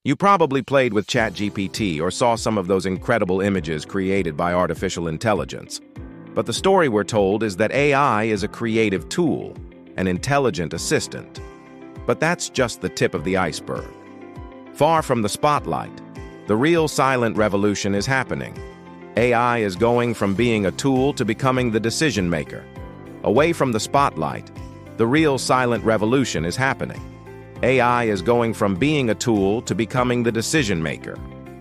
You probably played with ChatGPT or saw some of those incredible images created by artificial intelligence. But the story we're told is that AI is a creative tool, an intelligent assistant. But that's just the tip of the iceberg. Far from the spotlight, the real silent revolution is happening. AI is going from being a tool to becoming the decision maker. Away from the spotlight, the real silent revolution is happening. AI is going from being a tool to becoming the decision maker.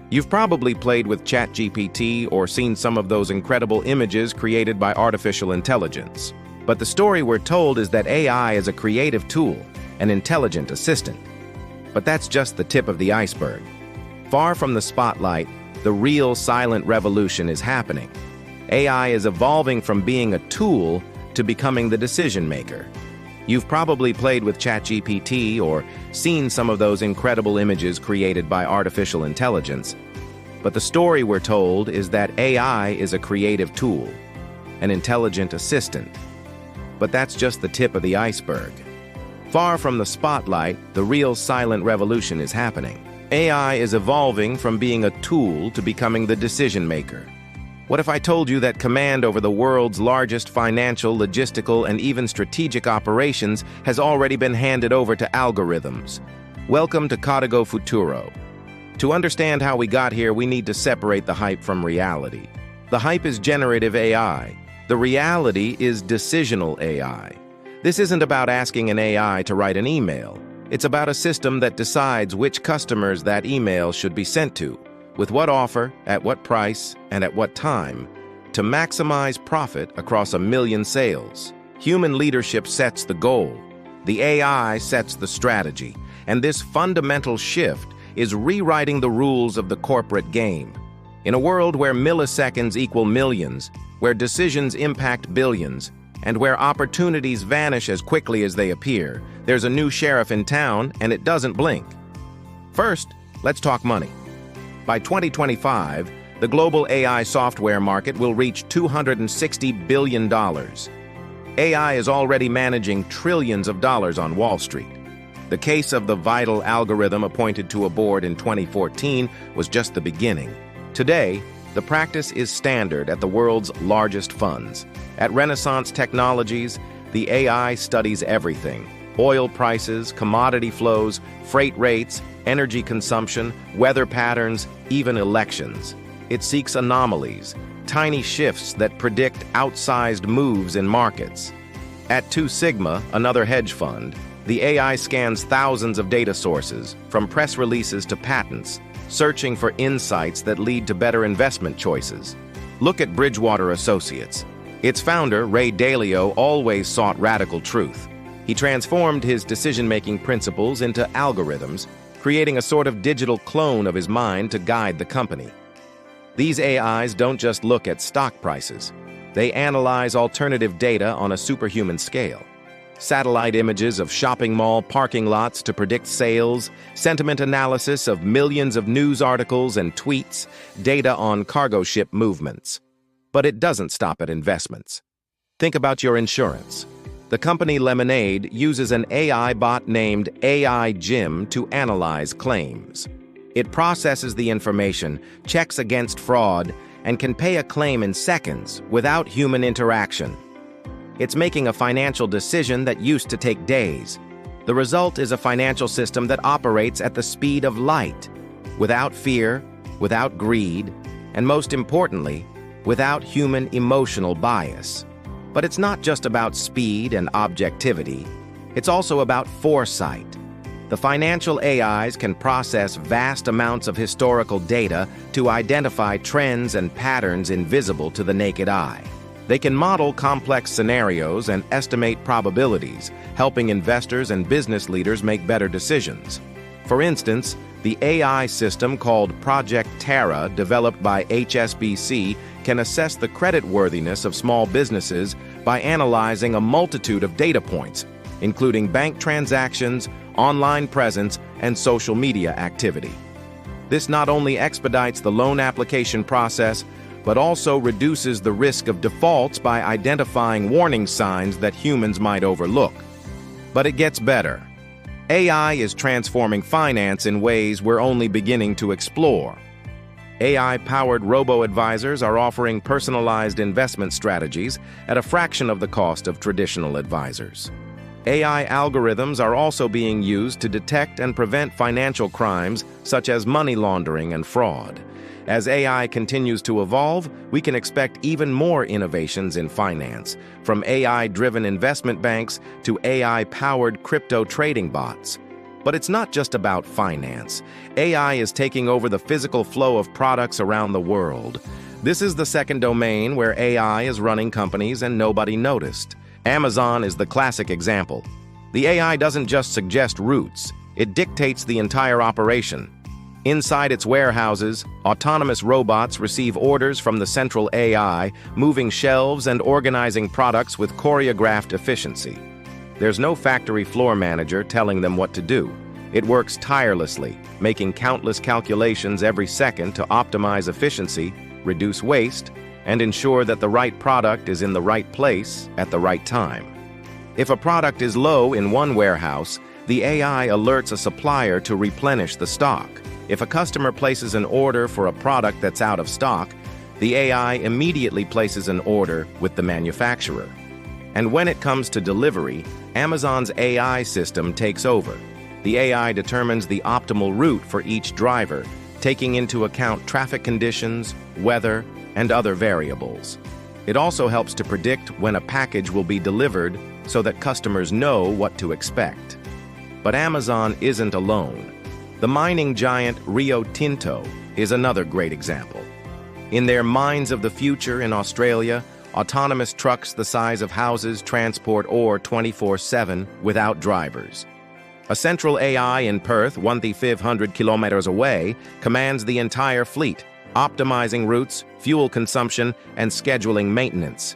You've probably played with ChatGPT or seen some of those incredible images created by artificial intelligence. But the story we're told is that AI is a creative tool, an intelligent assistant. But that's just the tip of the iceberg. Far from the spotlight, the real silent revolution is happening. AI is evolving from being a tool to becoming the decision maker. You've probably played with ChatGPT or seen some of those incredible images created by artificial intelligence. But the story we're told is that AI is a creative tool, an intelligent assistant. But that's just the tip of the iceberg. Far from the spotlight, the real silent revolution is happening. AI is evolving from being a tool to becoming the decision maker. What if I told you that command over the world's largest financial, logistical, and even strategic operations has already been handed over to algorithms? Welcome to Código Futuro. To understand how we got here, we need to separate the hype from reality. The hype is generative AI. The reality is decisional AI. This isn't about asking an AI to write an email. It's about a system that decides which customers that email should be sent to, with what offer, at what price, and at what time, to maximize profit across 1 million sales. Human leadership sets the goal. The AI sets the strategy. And this fundamental shift is rewriting the rules of the corporate game. In a world where milliseconds equal millions, where decisions impact billions, and where opportunities vanish as quickly as they appear, there's a new sheriff in town, and it doesn't blink. First, let's talk money. By 2025, the global AI software market will reach $260 billion. AI is already managing trillions of dollars on Wall Street. The case of the vital algorithm appointed to a board in 2014 was just the beginning. Today, the practice is standard at the world's largest funds. At Renaissance Technologies, the AI studies everything: oil prices, commodity flows, freight rates, energy consumption, weather patterns, even elections. It seeks anomalies, tiny shifts that predict outsized moves in markets. At Two Sigma, another hedge fund, the AI scans thousands of data sources, from press releases to patents, searching for insights that lead to better investment choices. Look at Bridgewater Associates. Its founder, Ray Dalio, always sought radical truth. He transformed his decision-making principles into algorithms, creating a sort of digital clone of his mind to guide the company. These AIs don't just look at stock prices. They analyze alternative data on a superhuman scale. Satellite images of shopping mall parking lots to predict sales, sentiment analysis of millions of news articles and tweets, data on cargo ship movements. But it doesn't stop at investments. Think about your insurance. The company Lemonade uses an AI bot named AI Jim to analyze claims. It processes the information, checks against fraud, and can pay a claim in seconds without human interaction. It's making a financial decision that used to take days. The result is a financial system that operates at the speed of light, without fear, without greed, and most importantly, without human emotional bias. But it's not just about speed and objectivity. It's also about foresight. The financial AIs can process vast amounts of historical data to identify trends and patterns invisible to the naked eye. They can model complex scenarios and estimate probabilities, helping investors and business leaders make better decisions. For instance, the AI system called Project Terra, developed by HSBC, can assess the creditworthiness of small businesses by analyzing a multitude of data points, including bank transactions, online presence, and social media activity. This not only expedites the loan application process, but also reduces the risk of defaults by identifying warning signs that humans might overlook. But it gets better. AI is transforming finance in ways we're only beginning to explore. AI-powered robo-advisors are offering personalized investment strategies at a fraction of the cost of traditional advisors. AI algorithms are also being used to detect and prevent financial crimes such as money laundering and fraud. As AI continues to evolve, we can expect even more innovations in finance, from AI-driven investment banks to AI-powered crypto trading bots. But it's not just about finance. AI is taking over the physical flow of products around the world. This is the second domain where AI is running companies and nobody noticed. Amazon is the classic example. The AI doesn't just suggest routes, it dictates the entire operation. Inside its warehouses, autonomous robots receive orders from the central AI, moving shelves and organizing products with choreographed efficiency. There's no factory floor manager telling them what to do. It works tirelessly, making countless calculations every second to optimize efficiency, reduce waste, and ensure that the right product is in the right place at the right time. If a product is low in one warehouse, the AI alerts a supplier to replenish the stock. If a customer places an order for a product that's out of stock, the AI immediately places an order with the manufacturer. And when it comes to delivery, Amazon's AI system takes over. The AI determines the optimal route for each driver, taking into account traffic conditions, weather, and other variables. It also helps to predict when a package will be delivered so that customers know what to expect. But Amazon isn't alone. The mining giant Rio Tinto is another great example. In their Mines of the Future in Australia, autonomous trucks the size of houses transport ore 24/7 without drivers. A central AI in Perth, 1,500 kilometers away, commands the entire fleet, optimizing routes, fuel consumption, and scheduling maintenance.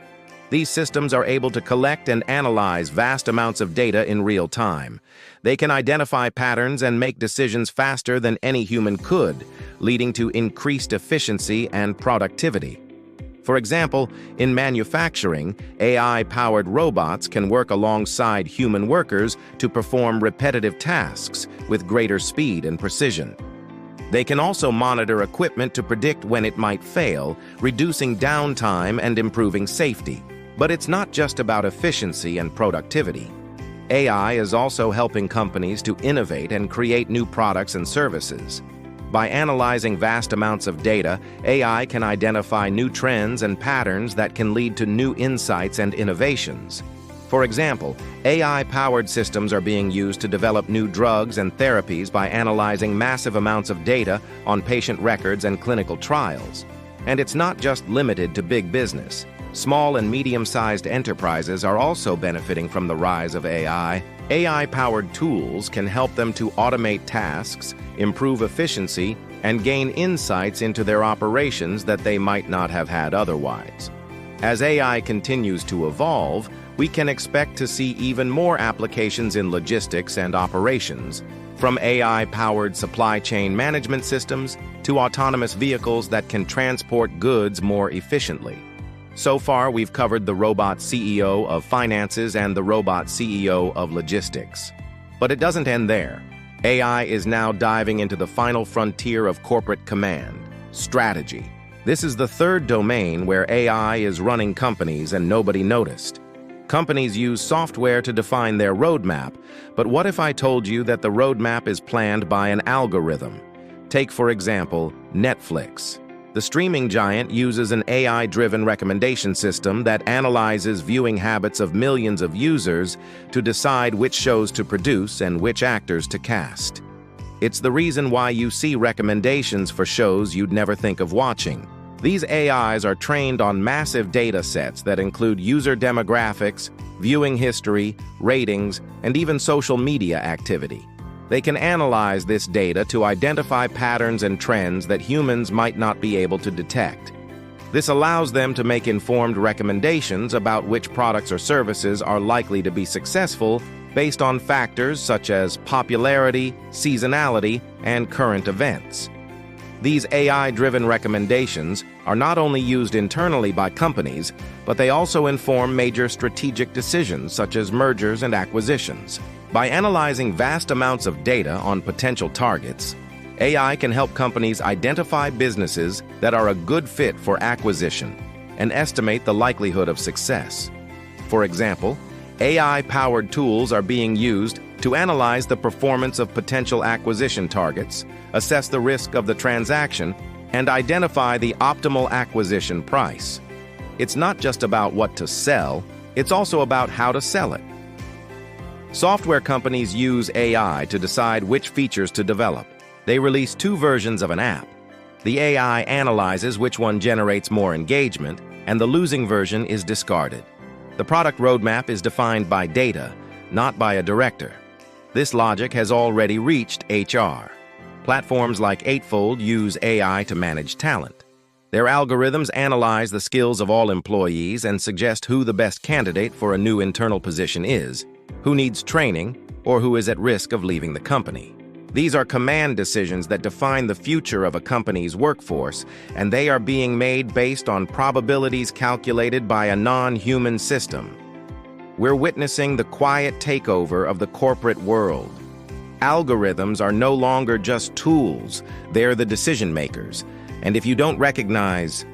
These systems are able to collect and analyze vast amounts of data in real time. They can identify patterns and make decisions faster than any human could, leading to increased efficiency and productivity. For example, in manufacturing, AI-powered robots can work alongside human workers to perform repetitive tasks with greater speed and precision. They can also monitor equipment to predict when it might fail, reducing downtime and improving safety. But it's not just about efficiency and productivity. AI is also helping companies to innovate and create new products and services. By analyzing vast amounts of data, AI can identify new trends and patterns that can lead to new insights and innovations. For example, AI-powered systems are being used to develop new drugs and therapies by analyzing massive amounts of data on patient records and clinical trials. And it's not just limited to big business. Small and medium-sized enterprises are also benefiting from the rise of AI. AI-powered tools can help them to automate tasks, improve efficiency, and gain insights into their operations that they might not have had otherwise. As AI continues to evolve, we can expect to see even more applications in logistics and operations, from AI-powered supply chain management systems to autonomous vehicles that can transport goods more efficiently. So far, we've covered the robot CEO of finances and the robot CEO of logistics. But it doesn't end there. AI is now diving into the final frontier of corporate command, strategy. This is the third domain where AI is running companies and nobody noticed. Companies use software to define their roadmap, but what if I told you that the roadmap is planned by an algorithm? Take, for example, Netflix. The streaming giant uses an AI-driven recommendation system that analyzes viewing habits of millions of users to decide which shows to produce and which actors to cast. It's the reason why you see recommendations for shows you'd never think of watching. These AIs are trained on massive data sets that include user demographics, viewing history, ratings, and even social media activity. They can analyze this data to identify patterns and trends that humans might not be able to detect. This allows them to make informed recommendations about which products or services are likely to be successful based on factors such as popularity, seasonality, and current events. These AI-driven recommendations are not only used internally by companies, but they also inform major strategic decisions such as mergers and acquisitions. By analyzing vast amounts of data on potential targets, AI can help companies identify businesses that are a good fit for acquisition and estimate the likelihood of success. For example, AI-powered tools are being used to analyze the performance of potential acquisition targets, assess the risk of the transaction, and identify the optimal acquisition price. It's not just about what to sell, it's also about how to sell it. Software companies use AI to decide which features to develop. They release 2 versions of an app. The AI analyzes which one generates more engagement, and the losing version is discarded. The product roadmap is defined by data, not by a director. This logic has already reached HR. Platforms like Eightfold use AI to manage talent. Their algorithms analyze the skills of all employees and suggest who the best candidate for a new internal position is, who needs training, or who is at risk of leaving the company. These are command decisions that define the future of a company's workforce, and they are being made based on probabilities calculated by a non-human system. We're witnessing the quiet takeover of the corporate world. Algorithms are no longer just tools, they're the decision makers. And if you don't recognize